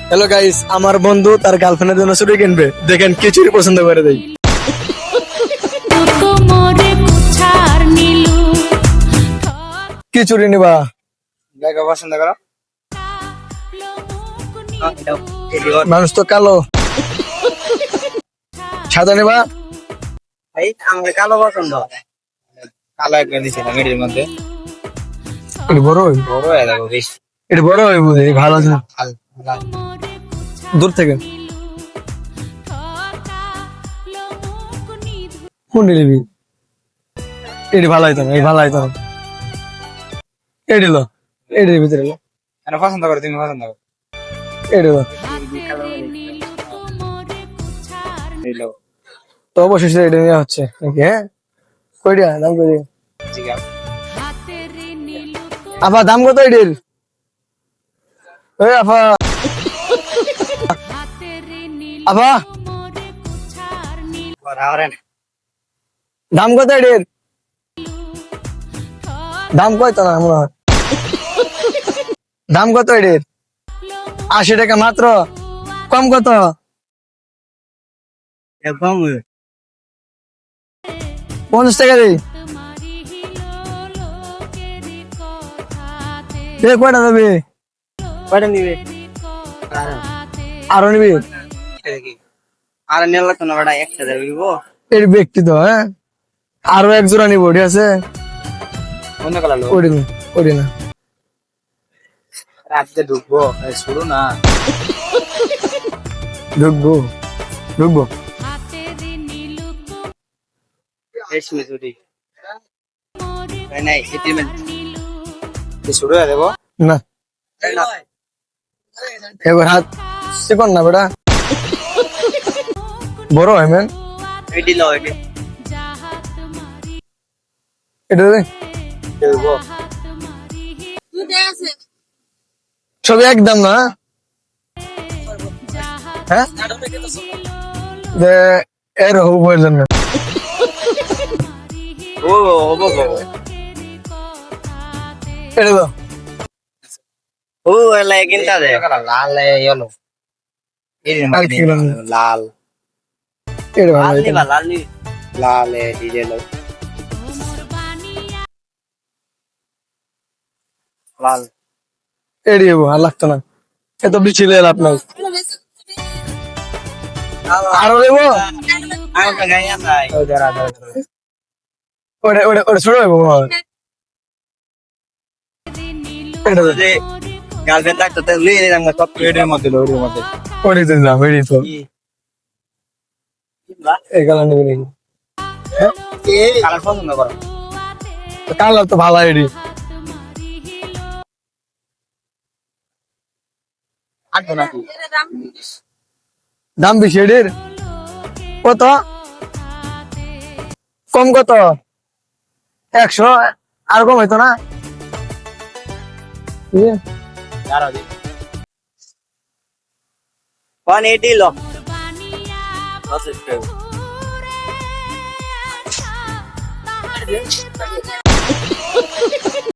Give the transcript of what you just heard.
Hello guys, আমার বন্ধু তার গার্লফ্রেন্ডের জন্য চুড়ি কিনবে। দেখেন কি চুড়ি পছন্দ করে দেই। কি চুড়ি নিবা? পছন্দ করো মানুষ তো কালো। সাদা নিবা? আমার কালো পছন্দ। কালো একটা দিছে না মেডির মধ্যে এটা বড় হইব, বড় হয়ে যাবো বেশ। এটা বড় হইব, ভালো আছে। দূর থেকে কোন নিবি? এটি ভালো হইতো না, এই ভালো হইতো না। এটি লো, এটির ভিতরে লো, পছন্দ করো, তুমি পছন্দ করো। এটি লো। তো অবশেষে এটা নেওয়া হচ্ছে নাকি? হ্যাঁ, কয়টা দাম কই? আপা দাম কত এটির? আপা আপা দাম কত এটির? দাম কত না মনে হয়। দাম কত এটির? 80 টাকা মাত্র। কম কত? 50 টাকা দিই। কয়টা দেবে? কয়টা নিবে? আরো নিবি? আর নেওয়া লাগতো না, ওটা একসাথে দিব। এর ব্যক্তি তো, হ্যাঁ, আরো এক জোড়া নিবো, ঠিক আছে? অন্য কালার লোক ওড়ি না রাতে ঢুকবো, শুরু না ঢুকবো ঢুকবো। রেশমি চুড়ি নাই, শুরু হয়ে দেবো না, এবার হাত চিকন না বেটা, বড় হয় ম্যান। এটি লো, এটি এটা দে। দেবো। ছবি একদম না, হ্যাঁ, যে এর হবুয়ের জন্য। ও হবো এটা তো ও এলা কিনতা দে লাল ইয়েলো লাল এটা ভালো লাল হইতো নিবা, না। লাল নি লাল ডিজে লো লাল এড়ি হবো, আর লাগতো না, এত বেশি লাভ নাই। আরো দেবো? আমি তো গাইয়া নাই ওটা ওটা ওটা ছোট হইবো মনে হয়। এটা দে। যে গার্লফ্রেন্ড থাকতো তো লইয়ে দিলাম সব এর মধ্যে লো, এর মধ্যে ওটি তো দাম, এড়ি তো এই কালার নিবি নাকি? হ্যাঁ, কালার পছন্দ করো। কালার তো ভালো এড়ি। আটবো নাকি? দাম বেশি এটির? কত? কম কত? 100? আর কম হইতো না? আরো দি 180 লো